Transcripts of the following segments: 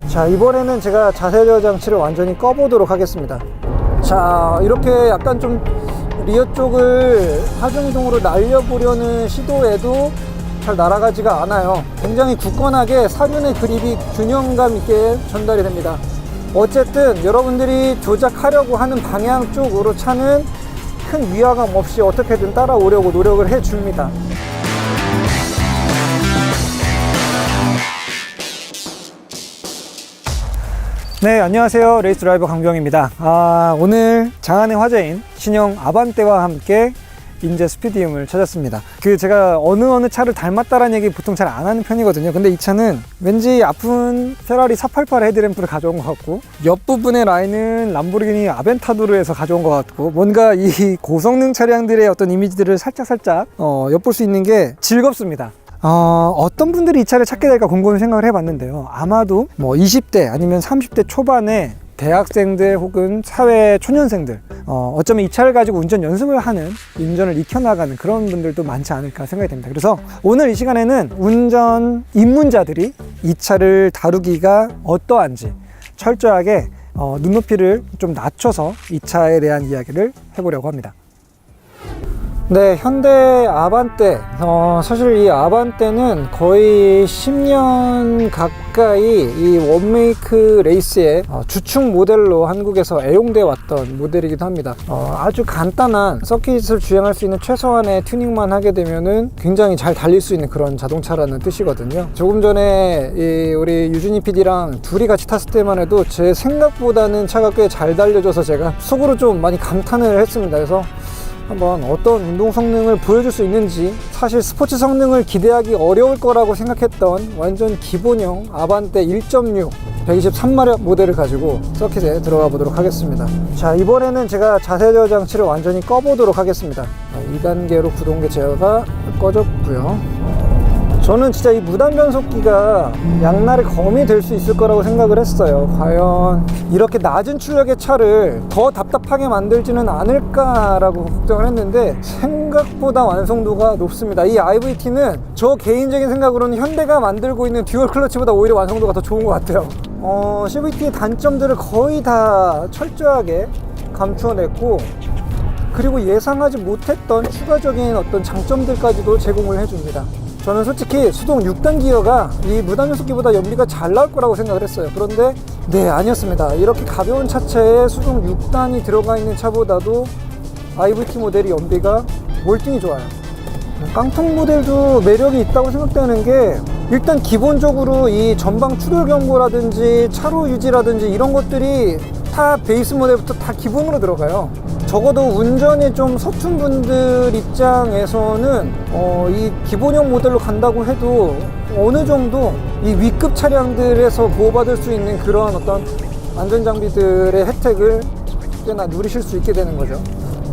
자, 이번에는 제가 자세저 장치를 완전히 꺼보도록 하겠습니다. 자, 이렇게 약간 좀 리어 쪽을 하중동으로 날려보려는 시도에도 잘 날아가지가 않아요. 굉장히 굳건하게 사륜의 그립이 균형감 있게 전달이 됩니다. 어쨌든 여러분들이 조작하려고 하는 방향 쪽으로 차는 큰 위화감 없이 어떻게든 따라오려고 노력을 해줍니다. 네, 안녕하세요. 레이스 드라이버 강병입니다. 오늘 장안의 화제인 신형 아반떼와 함께 인제 스피디움을 찾았습니다. 제가 어느 차를 닮았다라는 얘기 보통 잘 안 하는 편이거든요. 근데 이 차는 왠지 아픈 페라리 488 헤드램프를 가져온 것 같고, 옆부분의 라인은 람보르기니 아벤타도르에서 가져온 것 같고, 뭔가 이 고성능 차량들의 어떤 이미지들을 살짝 엿볼 수 있는 게 즐겁습니다. 어떤 분들이 이 차를 찾게 될까 곰곰이 생각을 해봤는데요. 아마도 20대 아니면 30대 초반에 대학생들 혹은 사회 초년생들, 어쩌면 이 차를 가지고 운전 연습을 하는, 운전을 익혀나가는 그런 분들도 많지 않을까 생각이 됩니다. 그래서 오늘 이 시간에는 운전 입문자들이 이 차를 다루기가 어떠한지 철저하게 눈높이를 좀 낮춰서 이 차에 대한 이야기를 해보려고 합니다. 네, 현대 아반떼. 사실 이 아반떼는 거의 10년 가까이 이 원메이크 레이스의 주축 모델로 한국에서 애용되어 왔던 모델이기도 합니다. 아주 간단한 서킷을 주행할 수 있는 최소한의 튜닝만 하게 되면은 굉장히 잘 달릴 수 있는 그런 자동차라는 뜻이거든요. 조금 전에 우리 유준이 PD랑 둘이 같이 탔을 때만 해도 제 생각보다는 차가 꽤 잘 달려져서 제가 속으로 좀 많이 감탄을 했습니다. 그래서 한번 어떤 운동 성능을 보여줄 수 있는지, 사실 스포츠 성능을 기대하기 어려울 거라고 생각했던 완전 기본형 아반떼 1.6 123마력 모델을 가지고 서킷에 들어가 보도록 하겠습니다. 자, 이번에는 제가 자세저 장치를 완전히 꺼보도록 하겠습니다. 2단계로 구동계 제어가 꺼졌고요. 저는 진짜 이 무단 변속기가 양날의 검이 될 수 있을 거라고 생각을 했어요. 과연 이렇게 낮은 출력의 차를 더 답답하게 만들지는 않을까라고 걱정을 했는데 생각보다 완성도가 높습니다. 이 IVT는 저 개인적인 생각으로는 현대가 만들고 있는 듀얼 클러치보다 오히려 완성도가 더 좋은 것 같아요. CVT의 단점들을 거의 다 철저하게 감추어냈고, 그리고 예상하지 못했던 추가적인 어떤 장점들까지도 제공을 해줍니다. 저는 솔직히 수동 6단 기어가 이 무단 변속기보다 연비가 잘 나올 거라고 생각을 했어요. 그런데 네, 아니었습니다. 이렇게 가벼운 차체에 수동 6단이 들어가 있는 차보다도 IVT 모델이 연비가 몰등이 좋아요. 깡통 모델도 매력이 있다고 생각되는 게, 일단 기본적으로 이 전방 출혈 경고라든지 차로 유지라든지 이런 것들이 타 베이스 모델부터 다 기본으로 들어가요. 적어도 운전이 좀 서툰 분들 입장에서는 이 기본형 모델로 간다고 해도 어느 정도 이 위급 차량들에서 보호받을 수 있는 그런 어떤 안전장비들의 혜택을 꽤나 누리실 수 있게 되는 거죠.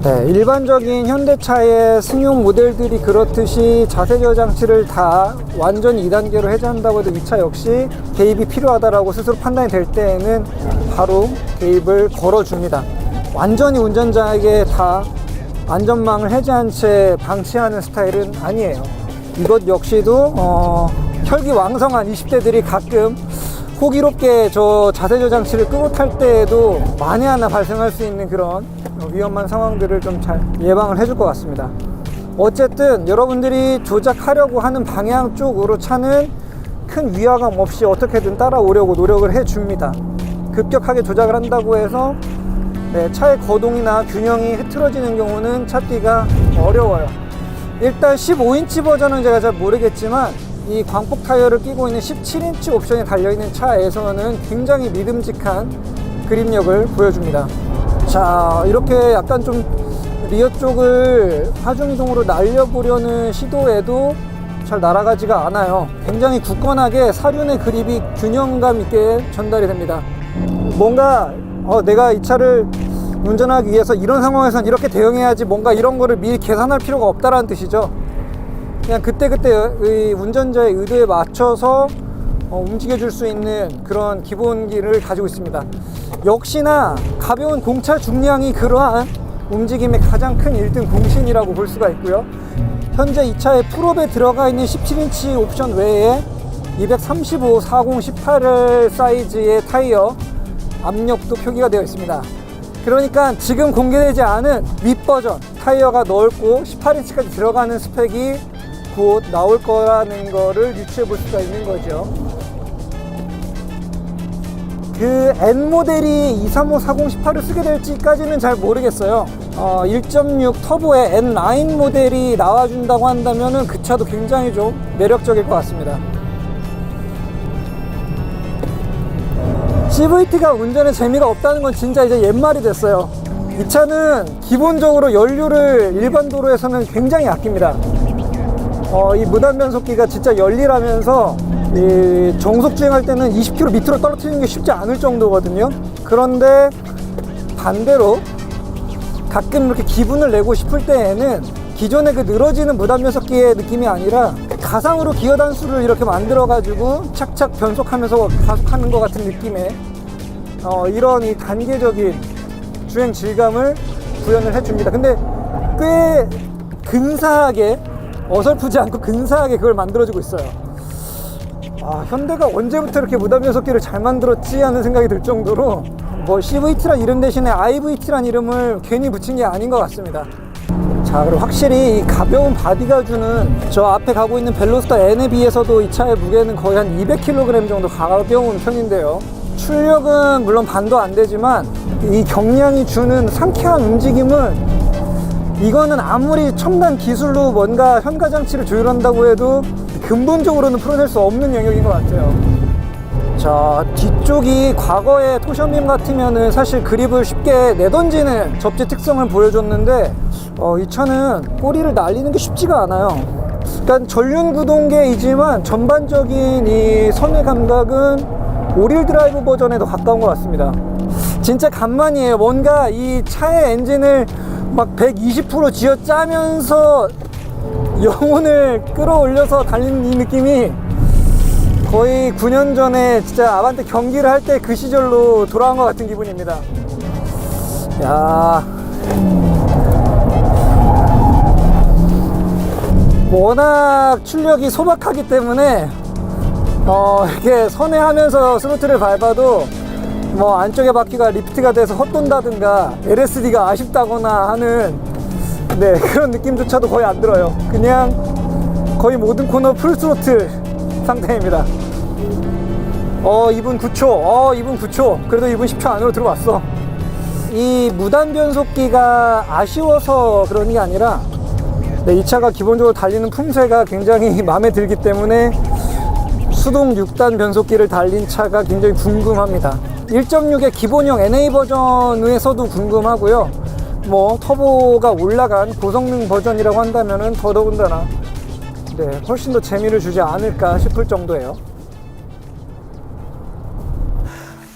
네, 일반적인 현대차의 승용 모델들이 그렇듯이 자세저 장치를 다 완전히 2단계로 해제한다고 해도 이 차 역시 개입이 필요하다라고 스스로 판단이 될 때에는 바로 개입을 걸어줍니다. 완전히 운전자에게 다 안전망을 해제한 채 방치하는 스타일은 아니에요. 이것 역시도 혈기왕성한 20대들이 가끔 호기롭게 저 자세저 장치를 끄고 탈 때에도 만에 하나 발생할 수 있는 그런 위험한 상황들을 좀 잘 예방을 해줄 것 같습니다. 어쨌든 여러분들이 조작하려고 하는 방향 쪽으로 차는 큰 위화감 없이 어떻게든 따라오려고 노력을 해줍니다. 급격하게 조작을 한다고 해서 차의 거동이나 균형이 흐트러지는 경우는 찾기가 어려워요. 일단 15인치 버전은 제가 잘 모르겠지만 이 광폭 타이어를 끼고 있는 17인치 옵션이 달려있는 차에서는 굉장히 믿음직한 그립력을 보여줍니다. 자, 이렇게 약간 좀 리어 쪽을 하중동으로 날려보려는 시도에도 잘 날아가지가 않아요. 굉장히 굳건하게 사륜의 그립이 균형감 있게 전달이 됩니다. 뭔가 내가 이 차를 운전하기 위해서 이런 상황에선 이렇게 대응해야지, 뭔가 이런 거를 미리 계산할 필요가 없다라는 뜻이죠. 그냥 그때그때의 운전자의 의도에 맞춰서 움직여줄 수 있는 그런 기본기를 가지고 있습니다. 역시나 가벼운 공차 중량이 그러한 움직임의 가장 큰 1등 공신이라고 볼 수가 있고요. 현재 이 차의 풀업에 들어가 있는 17인치 옵션 외에 235 40 18 사이즈의 타이어 압력도 표기가 되어 있습니다. 그러니까 지금 공개되지 않은 윗버전 타이어가 넓고 18인치까지 들어가는 스펙이 곧 나올 거라는 거를 유추해 볼 수가 있는 거죠. 그 N모델이 235 40 18을 쓰게 될지까지는 잘 모르겠어요. 1.6 터보의 N9 모델이 나와준다고 한다면 그 차도 굉장히 좀 매력적일 것 같습니다. CVT가 운전에 재미가 없다는 건 진짜 이제 옛말이 됐어요. 이 차는 기본적으로 연료를 일반 도로에서는 굉장히 아낍니다. 이 무단 변속기가 진짜 열일하면서 이 정속 주행할 때는 20km 밑으로 떨어뜨리는 게 쉽지 않을 정도거든요. 그런데 반대로 가끔 이렇게 기분을 내고 싶을 때에는 기존의 그 늘어지는 무단 변속기의 느낌이 아니라 가상으로 기어 단수를 이렇게 만들어 가지고 착착 변속하면서 가속하는 것 같은 느낌의 이런 이 단계적인 주행 질감을 구현을 해줍니다. 근데 꽤 근사하게, 어설프지 않고 근사하게 그걸 만들어주고 있어요. 현대가 언제부터 이렇게 무단 변속기를 잘 만들었지 하는 생각이 들 정도로 뭐 CVT란 이름 대신에 IVT란 이름을 괜히 붙인 게 아닌 것 같습니다. 자, 그리고 확실히 이 가벼운 바디가 주는 저 앞에 가고 있는 벨로스터 N에 비해서도 이 차의 무게는 거의 한 200kg 정도 가벼운 편인데요. 출력은 물론 반도 안 되지만 이 경량이 주는 상쾌한 움직임은 이거는 아무리 첨단 기술로 뭔가 현가장치를 조율한다고 해도 근본적으로는 풀어낼 수 없는 영역인 것 같아요. 자, 뒤쪽이 과거의 토션빔 같으면은 사실 그립을 쉽게 내던지는 접지 특성을 보여줬는데 이 차는 꼬리를 날리는 게 쉽지가 않아요. 그러니까 전륜 구동계이지만 전반적인 이 선의 감각은 오릴 드라이브 버전에 더 가까운 것 같습니다. 진짜 간만이에요. 뭔가 이 차의 엔진을 막 120% 쥐어짜면서 영혼을 끌어올려서 달리는 이 느낌이 거의 9년 전에 진짜 아반떼 경기를 할 때 그 시절로 돌아간 것 같은 기분입니다. 야, 워낙 출력이 소박하기 때문에 이렇게 선회하면서 스로틀을 밟아도 뭐 안쪽에 바퀴가 리프트가 돼서 헛돈다든가 LSD가 아쉽다거나 하는 그런 느낌조차도 거의 안 들어요. 그냥 거의 모든 코너 풀 스로틀 상태입니다. 2분 9초, 2분 9초. 그래도 2분 10초 안으로 들어왔어. 이 무단 변속기가 아쉬워서 그런 게 아니라 이 차가 기본적으로 달리는 품새가 굉장히 마음에 들기 때문에 수동 6단 변속기를 달린 차가 굉장히 궁금합니다. 1.6의 기본형 NA 버전에서도 궁금하고요. 뭐 터보가 올라간 고성능 버전이라고 한다면 더더군다나 훨씬 더 재미를 주지 않을까 싶을 정도예요.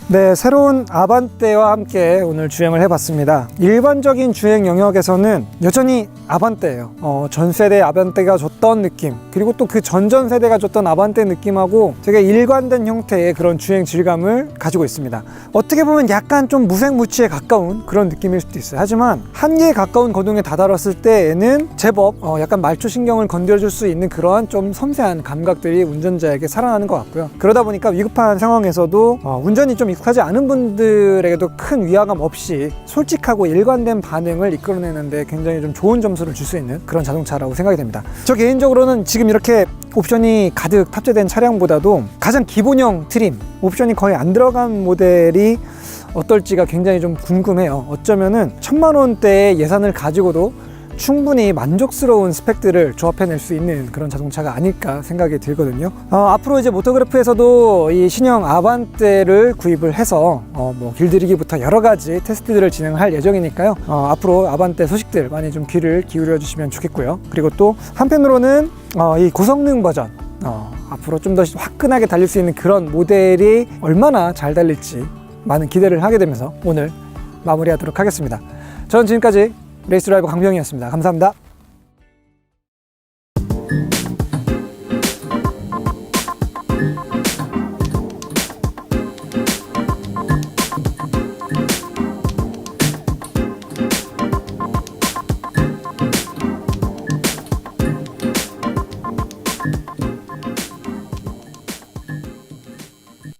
네, 새로운 아반떼와 함께 오늘 주행을 해봤습니다. 일반적인 주행 영역에서는 여전히 아반떼예요. 전 세대 아반떼가 줬던 느낌, 그리고 또 그 전전 세대가 줬던 아반떼 느낌하고 되게 일관된 형태의 그런 주행 질감을 가지고 있습니다. 어떻게 보면 약간 좀 무색무취에 가까운 그런 느낌일 수도 있어요. 하지만 한계에 가까운 거동에 다다랐을 때에는 제법 약간 말초신경을 건드려줄 수 있는 그러한 좀 섬세한 감각들이 운전자에게 살아나는 것 같고요. 그러다 보니까 위급한 상황에서도 운전이 좀 익숙하지 않은 분들에게도 큰 위화감 없이 솔직하고 일관된 반응을 이끌어내는데 굉장히 좀 좋은 점수를 줄 수 있는 그런 자동차라고 생각이 됩니다. 저 개인적으로는 지금 이렇게 옵션이 가득 탑재된 차량보다도 가장 기본형 트림, 옵션이 거의 안 들어간 모델이 어떨지가 굉장히 좀 궁금해요. 어쩌면은 1000만 원대의 예산을 가지고도 충분히 만족스러운 스펙들을 조합해낼 수 있는 그런 자동차가 아닐까 생각이 들거든요. 앞으로 이제 모토그래프에서도 이 신형 아반떼를 구입을 해서 뭐 길들이기부터 여러 가지 테스트들을 진행할 예정이니까요. 앞으로 아반떼 소식들 많이 좀 귀를 기울여 주시면 좋겠고요. 그리고 또 한편으로는 이 고성능 버전 앞으로 좀 더 화끈하게 달릴 수 있는 그런 모델이 얼마나 잘 달릴지 많은 기대를 하게 되면서 오늘 마무리하도록 하겠습니다. 저는 지금까지 레이스드라이버 강병이었습니다. 감사합니다.